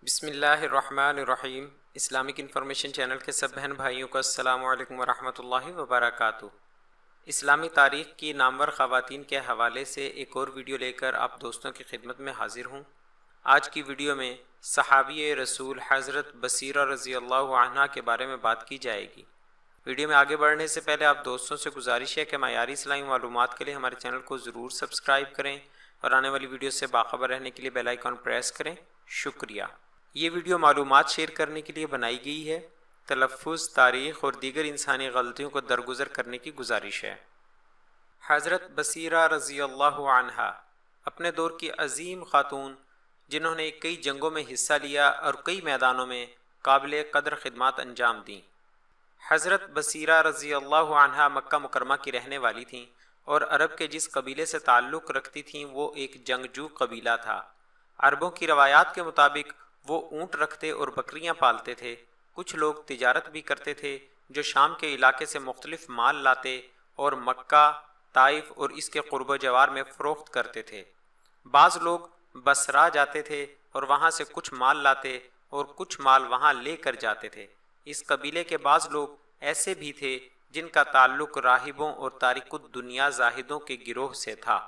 بسم اللہ الرحمن الرحیم۔ اسلامک انفارمیشن چینل کے سب بہن بھائیوں کو السلام علیکم ورحمۃ اللہ وبرکاتہ۔ اسلامی تاریخ کی نامور خواتین کے حوالے سے ایک اور ویڈیو لے کر آپ دوستوں کی خدمت میں حاضر ہوں۔ آج کی ویڈیو میں صحابی رسول حضرت بصیرہ رضی اللہ عنہا کے بارے میں بات کی جائے گی۔ ویڈیو میں آگے بڑھنے سے پہلے آپ دوستوں سے گزارش ہے کہ معیاری اسلامی معلومات کے لیے ہمارے چینل کو ضرور سبسکرائب کریں اور آنے والی ویڈیو سے باخبر رہنے کے لیے بیل آئیکن پریس کریں۔ شکریہ۔ یہ ویڈیو معلومات شیئر کرنے کے لیے بنائی گئی ہے۔ تلفظ، تاریخ اور دیگر انسانی غلطیوں کو درگزر کرنے کی گزارش ہے۔ حضرت بصیرہ رضی اللہ عنہا اپنے دور کی عظیم خاتون، جنہوں نے کئی جنگوں میں حصہ لیا اور کئی میدانوں میں قابل قدر خدمات انجام دیں۔ حضرت بصیرہ رضی اللہ عنہا مکہ مکرمہ کی رہنے والی تھیں اور عرب کے جس قبیلے سے تعلق رکھتی تھیں وہ ایک جنگجو قبیلہ تھا۔ عربوں کی روایات کے مطابق وہ اونٹ رکھتے اور بکریاں پالتے تھے۔ کچھ لوگ تجارت بھی کرتے تھے جو شام کے علاقے سے مختلف مال لاتے اور مکہ، طائف اور اس کے قرب و جوار میں فروخت کرتے تھے۔ بعض لوگ بصرہ جاتے تھے اور وہاں سے کچھ مال لاتے اور کچھ مال وہاں لے کر جاتے تھے۔ اس قبیلے کے بعض لوگ ایسے بھی تھے جن کا تعلق راہبوں اور تارک الدنیا زاہدوں کے گروہ سے تھا۔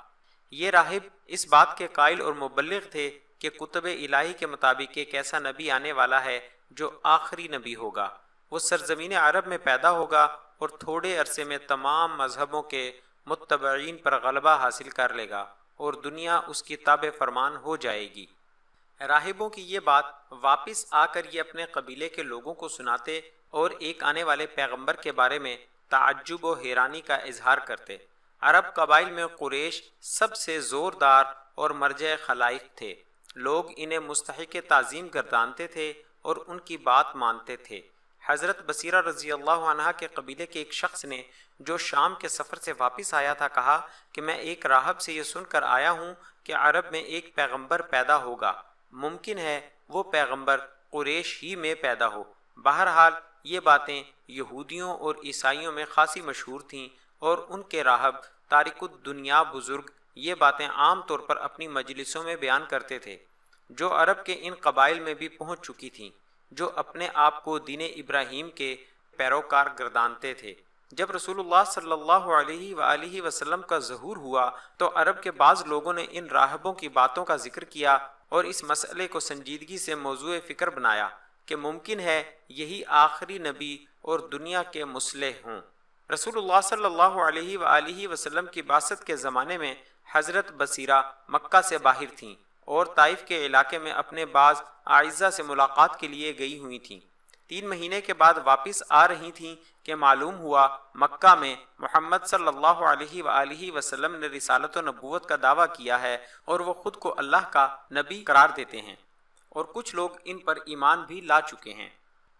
یہ راہب اس بات کے قائل اور مبلغ تھے کہ کتب الہی کے مطابق ایک ایسا نبی آنے والا ہے جو آخری نبی ہوگا۔ وہ سرزمین عرب میں پیدا ہوگا اور تھوڑے عرصے میں تمام مذہبوں کے متبعین پر غلبہ حاصل کر لے گا اور دنیا اس کی تابع فرمان ہو جائے گی۔ راہبوں کی یہ بات واپس آ کر یہ اپنے قبیلے کے لوگوں کو سناتے اور ایک آنے والے پیغمبر کے بارے میں تعجب و حیرانی کا اظہار کرتے۔ عرب قبائل میں قریش سب سے زوردار اور مرجع خلائق تھے۔ لوگ انہیں مستحق تعظیم گردانتے تھے اور ان کی بات مانتے تھے۔ حضرت بصیرہ رضی اللہ عنہا کے قبیلے کے ایک شخص نے جو شام کے سفر سے واپس آیا تھا کہا کہ میں ایک راہب سے یہ سن کر آیا ہوں کہ عرب میں ایک پیغمبر پیدا ہوگا، ممکن ہے وہ پیغمبر قریش ہی میں پیدا ہو۔ بہرحال یہ باتیں یہودیوں اور عیسائیوں میں خاصی مشہور تھیں اور ان کے راہب تارک الدنیا بزرگ یہ باتیں عام طور پر اپنی مجلسوں میں بیان کرتے تھے، جو عرب کے ان قبائل میں بھی پہنچ چکی تھیں جو اپنے آپ کو دین ابراہیم کے پیروکار گردانتے تھے۔ جب رسول اللہ صلی اللہ علیہ وآلہ وسلم کا ظہور ہوا تو عرب کے بعض لوگوں نے ان راہبوں کی باتوں کا ذکر کیا اور اس مسئلے کو سنجیدگی سے موضوع فکر بنایا کہ ممکن ہے یہی آخری نبی اور دنیا کے مصلح ہوں۔ رسول اللہ صلی اللہ علیہ وآلہ وسلم کی بعثت کے زمانے میں حضرت بصیرہ مکہ سے باہر تھیں اور طائف کے علاقے میں اپنے بعض اعزہ سے ملاقات کے لیے گئی ہوئی تھیں۔ 3 مہینے کے بعد واپس آ رہی تھیں کہ معلوم ہوا مکہ میں محمد صلی اللہ علیہ وآلہ وسلم نے رسالت و نبوت کا دعویٰ کیا ہے اور وہ خود کو اللہ کا نبی قرار دیتے ہیں، اور کچھ لوگ ان پر ایمان بھی لا چکے ہیں،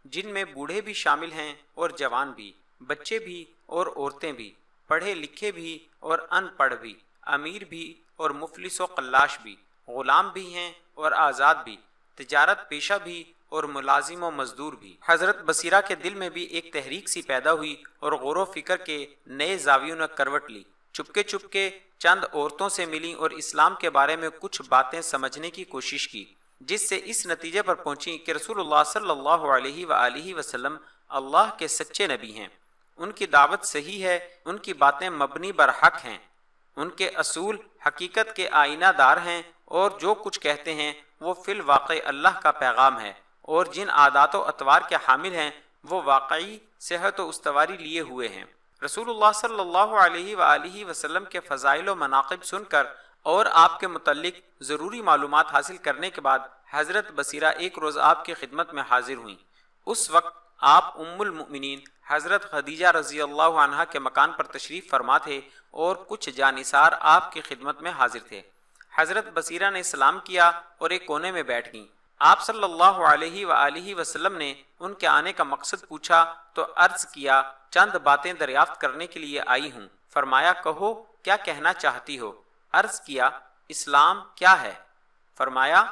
جن میں بوڑھے بھی شامل ہیں اور جوان بھی، بچے بھی اور عورتیں بھی، پڑھے لکھے بھی اور ان پڑھ بھی، امیر بھی اور مفلس و قلاش بھی، غلام بھی ہیں اور آزاد بھی، تجارت پیشہ بھی اور ملازم و مزدور بھی۔ حضرت بصیرہ کے دل میں بھی ایک تحریک سی پیدا ہوئی اور غور و فکر کے نئے زاویوں نے کروٹ لی۔ چپکے چند عورتوں سے ملی اور اسلام کے بارے میں کچھ باتیں سمجھنے کی کوشش کی، جس سے اس نتیجے پر پہنچی کہ رسول اللہ صلی اللہ علیہ وآلہ وسلم اللہ کے سچے نبی ہیں، ان کی دعوت صحیح ہے، ان کی باتیں مبنی بر حق ہیں، ان کے اصول حقیقت کے آئینہ دار ہیں اور جو کچھ کہتے ہیں وہ فی الواقع اللہ کا پیغام ہے، اور جن عادات و اطوار کے حامل ہیں وہ واقعی صحت و استواری لیے ہوئے ہیں۔ رسول اللہ صلی اللہ علیہ وآلہ وسلم کے فضائل و مناقب سن کر اور آپ کے متعلق ضروری معلومات حاصل کرنے کے بعد حضرت بصیرہ ایک روز آپ کی خدمت میں حاضر ہوئیں۔ اس وقت آپ ام المؤمنین حضرت خدیجہ رضی اللہ عنہا کے مکان پر تشریف فرما تھے اور کچھ جانثار آپ کی خدمت میں حاضر تھے۔ حضرت بصیرہ نے سلام کیا اور ایک کونے میں بیٹھ گئیں۔ آپ صلی اللہ علیہ وآلہ وسلم نے ان کے آنے کا مقصد پوچھا تو عرض کیا چند باتیں دریافت کرنے کے لیے آئی ہوں۔ فرمایا کہو کیا کہنا چاہتی ہو؟ عرض کیا اسلام کیا ہے؟ فرمایا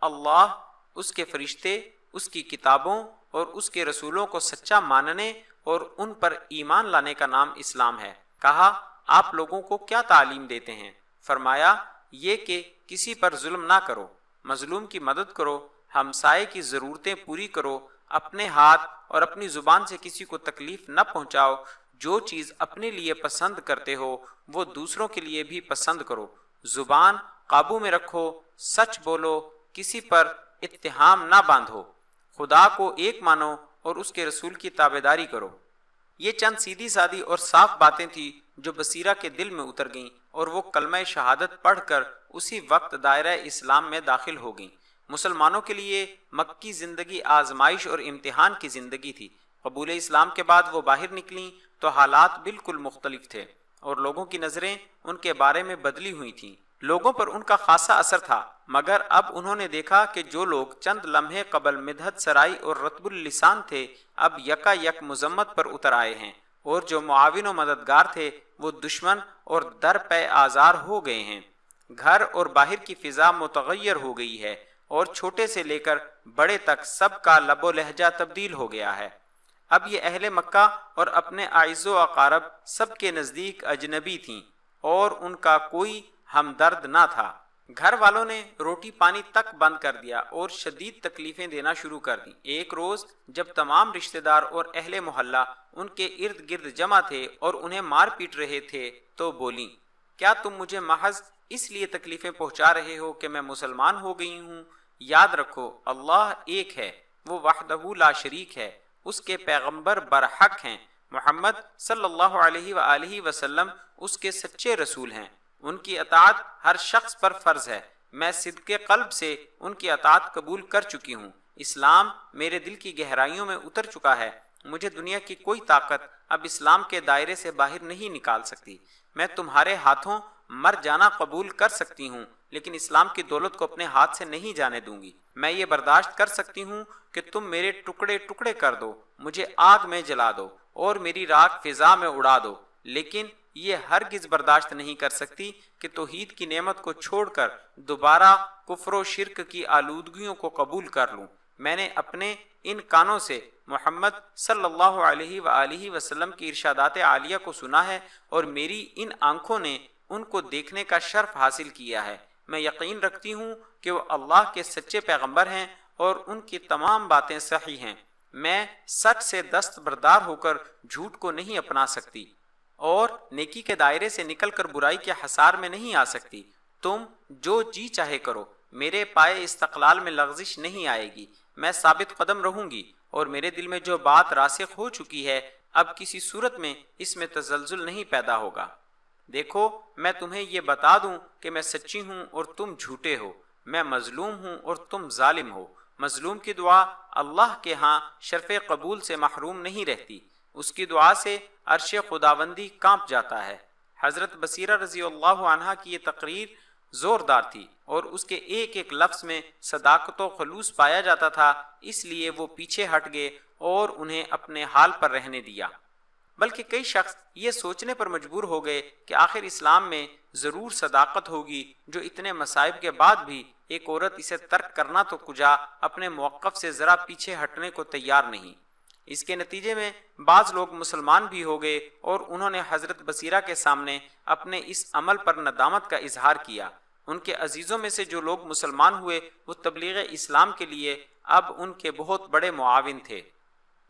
اللہ، اس کے فرشتے، اس کی کتابوں اور اس کے رسولوں کو سچا ماننے اور ان پر ایمان لانے کا نام اسلام ہے۔ کہا آپ لوگوں کو کیا تعلیم دیتے ہیں؟ فرمایا یہ کہ کسی پر ظلم نہ کرو، مظلوم کی مدد کرو، ہمسائے کی ضرورتیں پوری کرو، اپنے ہاتھ اور اپنی زبان سے کسی کو تکلیف نہ پہنچاؤ، جو چیز اپنے لیے پسند کرتے ہو وہ دوسروں کے لیے بھی پسند کرو، زبان قابو میں رکھو، سچ بولو، کسی پر اتہام نہ باندھو، خدا کو ایک مانو اور اس کے رسول کی تابعداری کرو۔ یہ چند سیدھی سادی اور صاف باتیں تھیں جو بصیرہ کے دل میں اتر گئیں اور وہ کلمہ شہادت پڑھ کر اسی وقت دائرہ اسلام میں داخل ہو گئیں۔ مسلمانوں کے لیے مکی زندگی آزمائش اور امتحان کی زندگی تھی۔ قبول اسلام کے بعد وہ باہر نکلیں تو حالات بالکل مختلف تھے اور لوگوں کی نظریں ان کے بارے میں بدلی ہوئی تھیں۔ لوگوں پر ان کا خاصا اثر تھا، مگر اب انہوں نے دیکھا کہ جو لوگ چند لمحے قبل مدحت سرائی اور رطب اللسان تھے اب یکا یک مذمت پر اتر آئے ہیں، اور جو معاون و مددگار تھے وہ دشمن اور در پہ آزار ہو گئے ہیں۔ گھر اور باہر کی فضا متغیر ہو گئی ہے اور چھوٹے سے لے کر بڑے تک سب کا لب و لہجہ تبدیل ہو گیا ہے۔ اب یہ اہل مکہ اور اپنے اعز و اقارب سب کے نزدیک اجنبی تھیں اور ان کا کوئی ہمدرد نہ تھا۔ گھر والوں نے روٹی پانی تک بند کر دیا اور شدید تکلیفیں دینا شروع کر دیں۔ ایک روز جب تمام رشتہ دار اور اہل محلہ ان کے ارد گرد جمع تھے اور انہیں مار پیٹ رہے تھے تو بولیں، کیا تم مجھے محض اس لیے تکلیفیں پہنچا رہے ہو کہ میں مسلمان ہو گئی ہوں؟ یاد رکھو اللہ ایک ہے، وہ وحدہ لا شریک ہے، اس کے پیغمبر برحق ہیں، محمد صلی اللہ علیہ وآلہ وسلم اس کے سچے رسول ہیں، ان کی اطاعت ہر شخص پر فرض ہے۔ میں صدق قلب سے ان کی اطاعت قبول کر چکی ہوں، اسلام میرے دل کی گہرائیوں میں اتر چکا ہے، مجھے دنیا کی کوئی طاقت اب اسلام کے دائرے سے باہر نہیں نکال سکتی۔ میں تمہارے ہاتھوں مر جانا قبول کر سکتی ہوں لیکن اسلام کی دولت کو اپنے ہاتھ سے نہیں جانے دوں گی۔ میں یہ برداشت کر سکتی ہوں کہ تم میرے ٹکڑے ٹکڑے کر دو، مجھے آگ میں جلا دو اور میری راکھ فضا میں اڑا دو، لیکن یہ ہرگز برداشت نہیں کر سکتی کہ توحید کی نعمت کو چھوڑ کر دوبارہ کفر و شرک کی آلودگیوں کو قبول کر لوں۔ میں نے اپنے ان کانوں سے محمد صلی اللہ علیہ وآلہ وسلم کی ارشادات عالیہ کو سنا ہے اور میری ان آنکھوں نے ان کو دیکھنے کا شرف حاصل کیا ہے۔ میں یقین رکھتی ہوں کہ وہ اللہ کے سچے پیغمبر ہیں اور ان کی تمام باتیں صحیح ہیں۔ میں سچ سے دستبردار ہو کر جھوٹ کو نہیں اپنا سکتی اور نیکی کے دائرے سے نکل کر برائی کے حصار میں نہیں آ سکتی۔ تم جو جی چاہے کرو، میرے پائے استقلال میں لغزش نہیں آئے گی، میں ثابت قدم رہوں گی اور میرے دل میں جو بات راسخ ہو چکی ہے اب کسی صورت میں اس میں تزلزل نہیں پیدا ہوگا۔ دیکھو میں تمہیں یہ بتا دوں کہ میں سچی ہوں اور تم جھوٹے ہو، میں مظلوم ہوں اور تم ظالم ہو۔ مظلوم کی دعا اللہ کے ہاں شرف قبول سے محروم نہیں رہتی، اس کی دعا سے عرش خداوندی کانپ جاتا ہے۔ حضرت بصیرہ رضی اللہ عنہا کی یہ تقریر زوردار تھی اور اس کے ایک ایک لفظ میں صداقت و خلوص پایا جاتا تھا، اس لیے وہ پیچھے ہٹ گئے اور انہیں اپنے حال پر رہنے دیا۔ بلکہ کئی شخص یہ سوچنے پر مجبور ہو گئے کہ آخر اسلام میں ضرور صداقت ہوگی جو اتنے مصائب کے بعد بھی ایک عورت اسے ترک کرنا تو کجا اپنے موقف سے ذرا پیچھے ہٹنے کو تیار نہیں۔ اس کے نتیجے میں بعض لوگ مسلمان بھی ہو گئے اور انہوں نے حضرت بصیرہ کے سامنے اپنے اس عمل پر ندامت کا اظہار کیا۔ ان کے عزیزوں میں سے جو لوگ مسلمان ہوئے وہ تبلیغ اسلام کے لیے اب ان کے بہت بڑے معاون تھے۔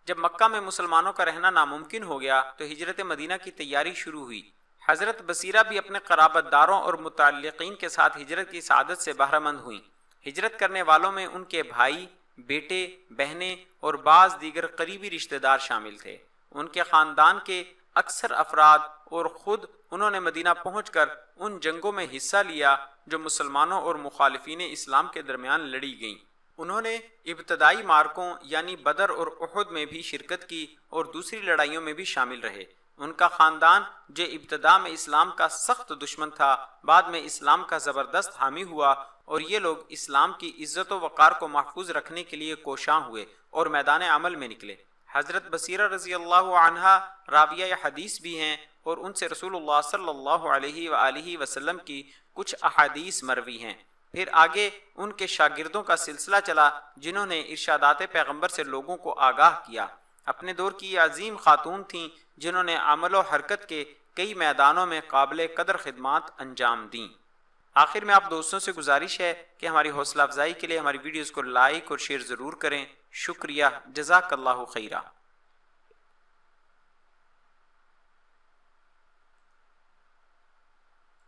جب مکہ میں مسلمانوں کا رہنا ناممکن ہو گیا تو ہجرت مدینہ کی تیاری شروع ہوئی۔ حضرت بصیرہ بھی اپنے قرابت داروں اور متعلقین کے ساتھ ہجرت کی سعادت سے بہرہ مند ہوئیں۔ ہجرت کرنے والوں میں ان کے بھائی، بیٹے، بہنیں اور بعض دیگر قریبی رشتہ دار شامل تھے۔ ان کے خاندان کے اکثر افراد اور خود انہوں نے مدینہ پہنچ کر ان جنگوں میں حصہ لیا جو مسلمانوں اور مخالفین اسلام کے درمیان لڑی گئیں۔ انہوں نے ابتدائی مارکوں یعنی بدر اور احد میں بھی شرکت کی اور دوسری لڑائیوں میں بھی شامل رہے۔ ان کا خاندان جو ابتدا میں اسلام کا سخت دشمن تھا بعد میں اسلام کا زبردست حامی ہوا اور یہ لوگ اسلام کی عزت و وقار کو محفوظ رکھنے کے لیے کوشاں ہوئے اور میدان عمل میں نکلے۔ حضرت بصیرہ رضی اللہ عنہا راویہ حدیث بھی ہیں اور ان سے رسول اللہ صلی اللہ علیہ وآلہ وسلم کی کچھ احادیث مروی ہیں۔ پھر آگے ان کے شاگردوں کا سلسلہ چلا جنہوں نے ارشادات پیغمبر سے لوگوں کو آگاہ کیا۔ اپنے دور کی یہ عظیم خاتون تھیں جنہوں نے عمل و حرکت کے کئی میدانوں میں قابل قدر خدمات انجام دیں۔ آخر میں آپ دوستوں سے گزارش ہے کہ ہماری حوصلہ افزائی کے لیے ہماری ویڈیوز کو لائک اور شیئر ضرور کریں۔ شکریہ، جزاک اللہ خیرہ۔